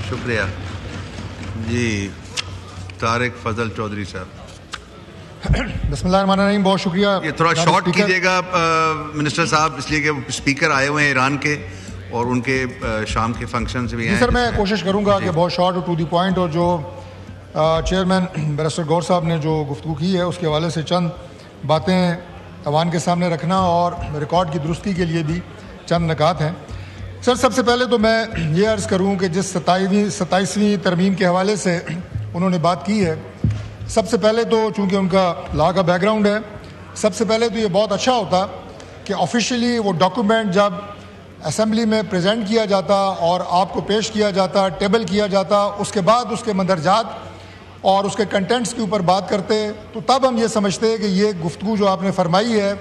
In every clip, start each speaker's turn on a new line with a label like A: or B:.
A: شکریہ جی. طارق فضل چودھری صاحب.
B: بسم اللہ الرحمن الرحیم. بہت شکریہ.
A: یہ تھوڑا شارٹ کیجیے گا منسٹر صاحب, اس لیے کہ اسپیکر آئے ہوئے ہیں ایران کے اور ان کے شام کے فنکشنز بھی ہیں.
B: سر میں کوشش کروں گا کہ بہت شارٹ اور ٹو دی پوائنٹ, اور جو چیئرمین بیرسٹر گور صاحب نے جو گفتگو کی ہے اس کے حوالے سے چند باتیں ایوان کے سامنے رکھنا اور ریکارڈ کی درستی کے لیے بھی چند نکات ہیں. سر سب سے پہلے تو میں یہ عرض کروں کہ جس 27ویں ترمیم کے حوالے سے انہوں نے بات کی ہے, سب سے پہلے تو چونکہ ان کا لا کا بیک گراؤنڈ ہے, سب سے پہلے تو یہ بہت اچھا ہوتا کہ آفیشیلی وہ ڈاکومنٹ جب اسمبلی میں پریزنٹ کیا جاتا اور آپ کو پیش کیا جاتا, ٹیبل کیا جاتا, اس کے بعد اس کے مندرجات اور اس کے کنٹینٹس کے اوپر بات کرتے, تو تب ہم یہ سمجھتے کہ یہ گفتگو جو آپ نے فرمائی ہے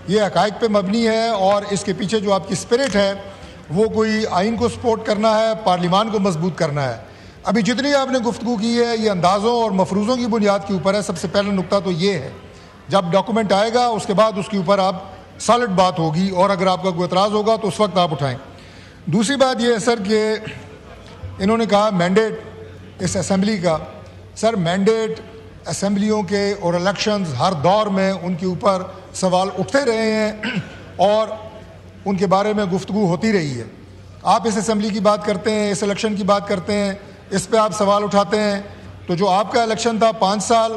B: یہ حقائق پہ مبنی ہے اور اس کے پیچھے جو آپ کی اسپرٹ ہے وہ کوئی آئین کو سپورٹ کرنا ہے, پارلیمان کو مضبوط کرنا ہے. ابھی جتنی آپ نے گفتگو کی ہے یہ اندازوں اور مفروضوں کی بنیاد کے اوپر ہے. سب سے پہلا نقطہ تو یہ ہے, جب ڈاکومنٹ آئے گا اس کے بعد اس کے اوپر آپ سالڈ بات ہوگی, اور اگر آپ کا کوئی اعتراض ہوگا تو اس وقت آپ اٹھائیں. دوسری بات یہ ہے سر کہ انہوں نے کہا مینڈیٹ اس اسمبلی کا. سر مینڈیٹ اسمبلیوں کے اور الیکشنز ہر دور میں ان کے اوپر سوال اٹھتے رہے ہیں اور ان کے بارے میں گفتگو ہوتی رہی ہے. آپ اس اسمبلی کی بات کرتے ہیں, اس الیکشن کی بات کرتے ہیں, اس پہ آپ سوال اٹھاتے ہیں, تو جو آپ کا الیکشن تھا 5 سال,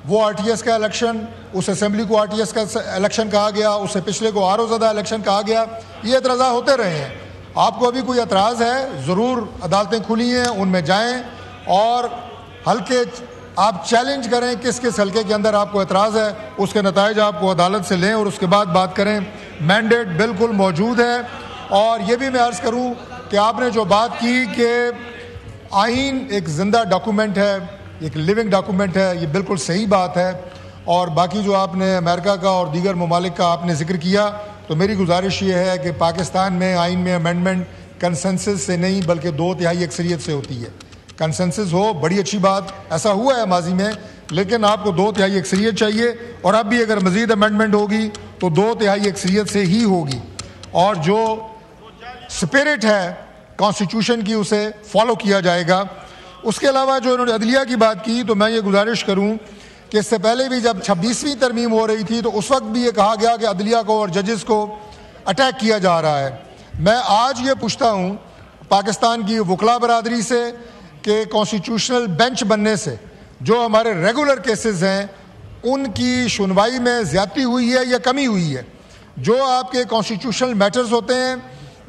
B: وہ آر ٹی ایس کا الیکشن, اس اسمبلی کو آر ٹی ایس کا الیکشن کہا گیا, اس سے پچھلے کو آر او زدہ الیکشن کہا گیا. یہ اعتراضات ہوتے رہے ہیں. آپ کو ابھی کوئی اعتراض ہے ضرور عدالتیں کھلی ہیں, ان میں جائیں اور حلقے آپ چیلنج کریں کس کس حلقے کے اندر آپ کو اعتراض ہے, اس کے نتائج آپ کو عدالت سے لیں اور اس کے بعد بات کریں. مینڈیٹ بالکل موجود ہے. اور یہ بھی میں عرض کروں کہ آپ نے جو بات کی کہ آئین ایک زندہ ڈاکومنٹ ہے, ایک لیونگ ڈاکومنٹ ہے, یہ بالکل صحیح بات ہے. اور باقی جو آپ نے امریکہ کا اور دیگر ممالک کا آپ نے ذکر کیا, تو میری گزارش یہ ہے کہ پاکستان میں آئین میں امینڈمنٹ کنسنسس سے نہیں بلکہ 2/3 اکثریت سے ہوتی ہے. کنسنسس ہو بڑی اچھی بات, ایسا ہوا ہے ماضی میں, لیکن آپ کو 2/3 اکثریت چاہیے, اور اب بھی اگر مزید امینڈمنٹ ہوگی تو 2/3 اکثریت سے ہی ہوگی. اور جو اسپرٹ ہے کانسٹیٹیوشن کی اسے فالو کیا جائے گا. اس کے علاوہ جو انہوں نے عدلیہ کی بات کی, تو میں یہ گزارش کروں کہ اس سے پہلے بھی جب 26ویں ترمیم ہو رہی تھی تو اس وقت بھی یہ کہا گیا کہ عدلیہ کو اور ججز کو اٹیک کیا جا رہا ہے. میں آج یہ پوچھتا ہوں پاکستان کی وکلا برادری سے کہ کانسٹیٹیوشنل بینچ بننے سے جو ہمارے ریگولر کیسز ہیں ان کی سنوائی میں زیادتی ہوئی ہے یا کمی ہوئی ہے. جو آپ کے کانسٹیٹیوشنل میٹرز ہوتے ہیں,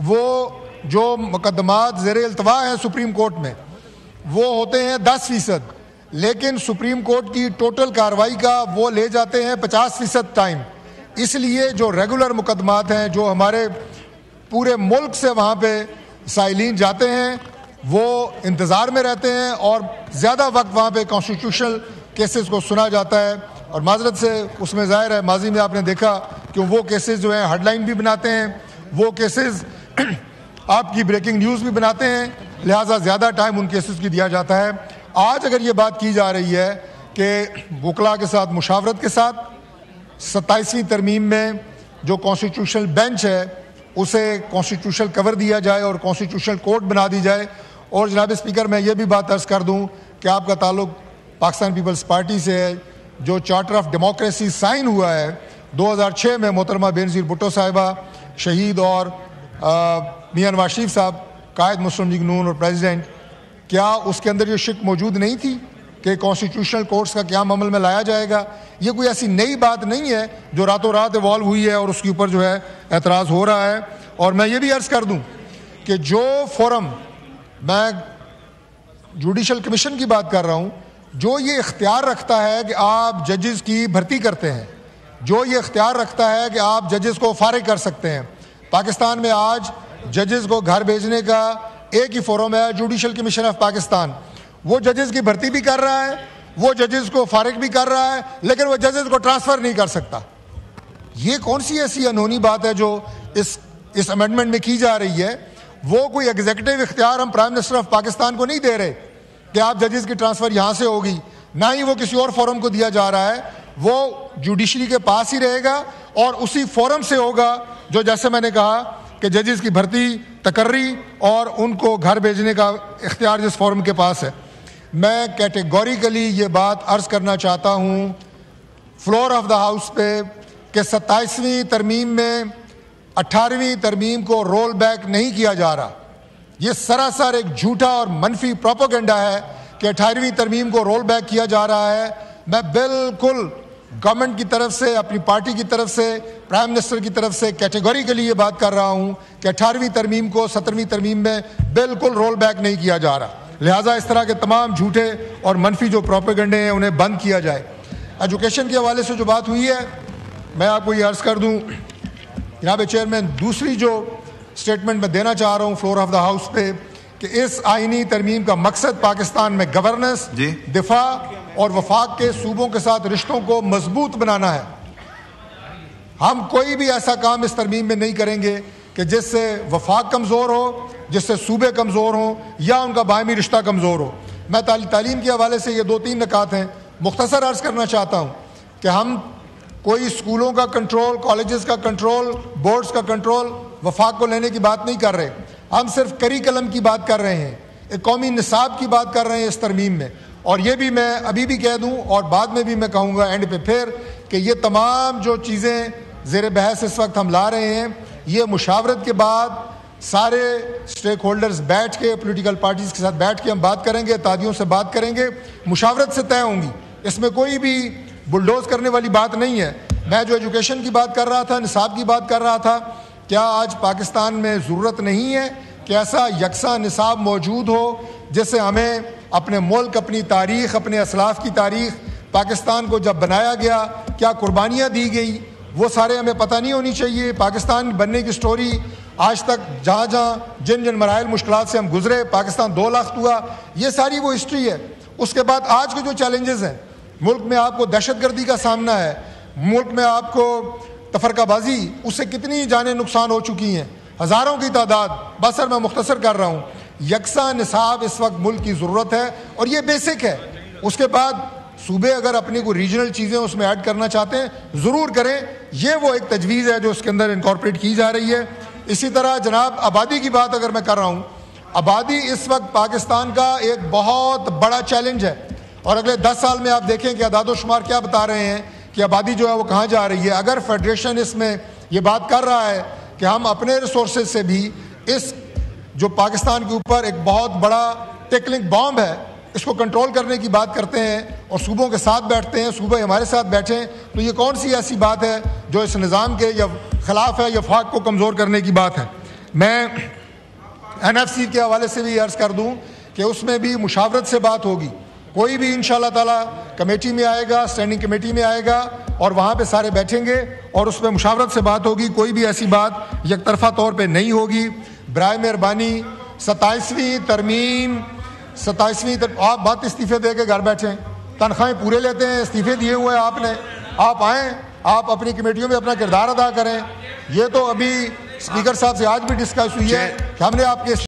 B: وہ جو مقدمات زیر التوا ہیں سپریم کورٹ میں, وہ ہوتے ہیں 10%, لیکن سپریم کورٹ کی ٹوٹل کارروائی کا وہ لے جاتے ہیں 50% ٹائم. اس لیے جو ریگولر مقدمات ہیں جو ہمارے پورے ملک سے وہاں پہ سائلین جاتے ہیں وہ انتظار میں رہتے ہیں اور زیادہ وقت وہاں پہ کانسٹیٹیوشنل کیسز کو سنا جاتا ہے. اور معذرت سے اس میں ظاہر ہے ماضی میں آپ نے دیکھا کہ وہ کیسز جو ہیں ہیڈ لائن بھی بناتے ہیں, وہ کیسز آپ کی بریکنگ نیوز بھی بناتے ہیں, لہٰذا زیادہ ٹائم ان کیسز کی دیا جاتا ہے. آج اگر یہ بات کی جا رہی ہے کہ وکلا کے ساتھ مشاورت کے ساتھ 27ویں ترمیم میں جو کانسٹیٹیوشنل بینچ ہے اسے کانسٹیٹیوشنل کور دیا جائے اور کانسٹیٹیوشنل کورٹ بنا دی جائے. اور جناب اسپیکر میں یہ بھی بات عرض کر دوں کہ آپ کا تعلق پاکستان پیپلز پارٹی سے ہے. جو چارٹر آف ڈیموکریسی سائن ہوا ہے 2006 میں محترمہ بینظیر بھٹو صاحبہ شہید اور میاں نواز شریف صاحب قائد مسلم لیگ نون اور پریزیڈنٹ, کیا اس کے اندر یہ شک موجود نہیں تھی کہ کانسٹیٹیوشنل کورٹس کا قیام عمل میں لایا جائے گا؟ یہ کوئی ایسی نئی بات نہیں ہے جو راتوں رات ایوالو ہوئی ہے اور اس کے اوپر جو ہے اعتراض ہو رہا ہے. اور میں یہ بھی عرض کر دوں کہ جو فورم, میں جوڈیشل کمیشن کی بات کر رہا ہوں, جو یہ اختیار رکھتا ہے کہ آپ ججز کی بھرتی کرتے ہیں, جو یہ اختیار رکھتا ہے کہ آپ ججز کو فارغ کر سکتے ہیں. پاکستان میں آج ججز کو گھر بھیجنے کا ایک ہی فورم ہے, جوڈیشل کمیشن آف پاکستان. وہ ججز کی بھرتی بھی کر رہا ہے, وہ ججز کو فارغ بھی کر رہا ہے, لیکن وہ ججز کو ٹرانسفر نہیں کر سکتا. یہ کون سی ایسی انہونی بات ہے جو اس امینڈمنٹ میں کی جا رہی ہے؟ وہ کوئی ایگزیکٹو اختیار ہم پرائم منسٹر آف پاکستان کو نہیں دے رہے کہ آپ ججز کی ٹرانسفر یہاں سے ہوگی, نہ ہی وہ کسی اور فورم کو دیا جا رہا ہے. وہ جوڈیشری کے پاس ہی رہے گا اور اسی فورم سے ہوگا جو جیسے میں نے کہا کہ کہ ججز کی بھرتی تقرری اور ان کو گھر بھیجنے کا اختیار جس فورم کے پاس ہے. میں کیٹیگوریکلی یہ بات عرض کرنا چاہتا ہوں فلور آف دا ہاؤس پہ کہ 27ویں ترمیم میں 18ویں ترمیم کو رول بیک نہیں کیا جا رہا. یہ سراسر ایک جھوٹا اور منفی پروپیگنڈا ہے کہ 18ویں ترمیم کو رول بیک کیا جا رہا ہے. میں بالکل گورنمنٹ کی طرف سے, اپنی پارٹی کی طرف سے, پرائم منسٹر کی طرف سے کیٹیگوریکلی یہ بات کر رہا ہوں کہ 18ویں ترمیم کو 17ویں ترمیم میں بالکل رول بیک نہیں کیا جا رہا. لہٰذا اس طرح کے تمام جھوٹے اور منفی جو پروپیگنڈے ہیں انہیں بند کیا جائے. ایجوکیشن کے حوالے سے جو بات ہوئی ہے میں آپ کو یہ عرض کر دوں جناب چیئرمین, دوسری جو اسٹیٹمنٹ میں دینا چاہ رہا ہوں فلور آف دا ہاؤس پہ کہ اس آئینی ترمیم کا مقصد پاکستان میں گورننس, دفاع اور وفاق کے صوبوں کے ساتھ رشتوں کو مضبوط بنانا ہے. ہم کوئی بھی ایسا کام اس ترمیم میں نہیں کریں گے کہ جس سے وفاق کمزور ہو, جس سے صوبے کمزور ہوں یا ان کا باہمی رشتہ کمزور ہو. میں تعلیم کے حوالے سے یہ 2-3 نکات ہیں مختصر عرض کرنا چاہتا ہوں کہ ہم کوئی اسکولوں کا کنٹرول, کالجز کا کنٹرول, بورڈز کا کنٹرول وفاق کو لینے کی بات نہیں کر رہے. ہم صرف کریکلم کی بات کر رہے ہیں, ایک قومی نصاب کی بات کر رہے ہیں اس ترمیم میں. اور یہ بھی میں ابھی بھی کہہ دوں اور بعد میں بھی میں کہوں گا اینڈ پہ پھر کہ یہ تمام جو چیزیں زیر بحث اس وقت ہم لا رہے ہیں یہ مشاورت کے بعد سارے اسٹیک ہولڈرز بیٹھ کے, پولیٹیکل پارٹیز کے ساتھ بیٹھ کے ہم بات کریں گے, اتحادیوں سے بات کریں گے, مشاورت سے طے ہوں گی. اس میں کوئی بھی بلڈوز کرنے والی بات نہیں ہے. میں جو ایجوکیشن کی بات کر رہا تھا, نصاب کی بات کر رہا تھا, کیا آج پاکستان میں ضرورت نہیں ہے کہ ایسا یکساں نصاب موجود ہو جس سے ہمیں اپنے ملک, اپنی تاریخ, اپنے اسلاف کی تاریخ, پاکستان کو جب بنایا گیا کیا قربانیاں دی گئی وہ سارے ہمیں پتہ نہیں ہونی چاہیے. پاکستان بننے کی سٹوری آج تک جہاں جہاں جن مراحل مشکلات سے ہم گزرے, پاکستان 2 لاکھ ہوا, یہ ساری وہ ہسٹری ہے. اس کے بعد آج کے جو چیلنجز ہیں, ملک میں آپ کو دہشت گردی کا سامنا ہے, ملک میں آپ کو تفرقہ بازی, اس سے کتنی جانیں نقصان ہو چکی ہیں, ہزاروں کی تعداد. بس سر میں مختصر کر رہا ہوں, یکساں نصاب اس وقت ملک کی ضرورت ہے اور یہ بیسک ہے. اس کے بعد صوبے اگر اپنی کوئی ریجنل چیزیں اس میں ایڈ کرنا چاہتے ہیں ضرور کریں, یہ وہ ایک تجویز ہے جو اس کے اندر انکارپوریٹ کی جا رہی ہے. اسی طرح جناب آبادی کی بات اگر میں کر رہا ہوں, آبادی اس وقت پاکستان کا ایک بہت بڑا چیلنج ہے اور اگلے 10 سال میں آپ دیکھیں کہ اعداد و شمار کیا بتا رہے ہیں کہ آبادی جو ہے وہ کہاں جا رہی ہے. اگر فیڈریشن اس میں یہ بات کر رہا ہے کہ ہم اپنے ریسورسز سے بھی اس جو پاکستان کے اوپر ایک بہت بڑا ٹیکلنگ بامب ہے اس کو کنٹرول کرنے کی بات کرتے ہیں اور صوبوں کے ساتھ بیٹھتے ہیں, صوبے ہمارے ساتھ بیٹھیں, تو یہ کون سی ایسی بات ہے جو اس نظام کے یا خلاف ہے یا وفاق کو کمزور کرنے کی بات ہے. میں NFC کے حوالے سے بھی عرض کر دوں کہ اس میں بھی مشاورت سے بات ہوگی. کوئی بھی انشاءاللہ تعالی کمیٹی میں آئے گا, اسٹینڈنگ کمیٹی میں آئے گا اور وہاں پہ سارے بیٹھیں گے اور اس میں مشاورت سے بات ہوگی. کوئی بھی ایسی بات یک طرفہ طور پہ نہیں ہوگی. برائے مہربانی 27ویں ترمیم آپ بات استعفے دے کے گھر بیٹھیں, تنخواہیں پورے لیتے ہیں, استعفے دیے ہوئے ہیں آپ نے, آپ آئیں, آپ اپنی کمیٹیوں میں اپنا کردار ادا کریں. یہ تو ابھی اسپیکر صاحب سے آج بھی ڈسکس ہوئی ہے کہ ہم نے آپ کے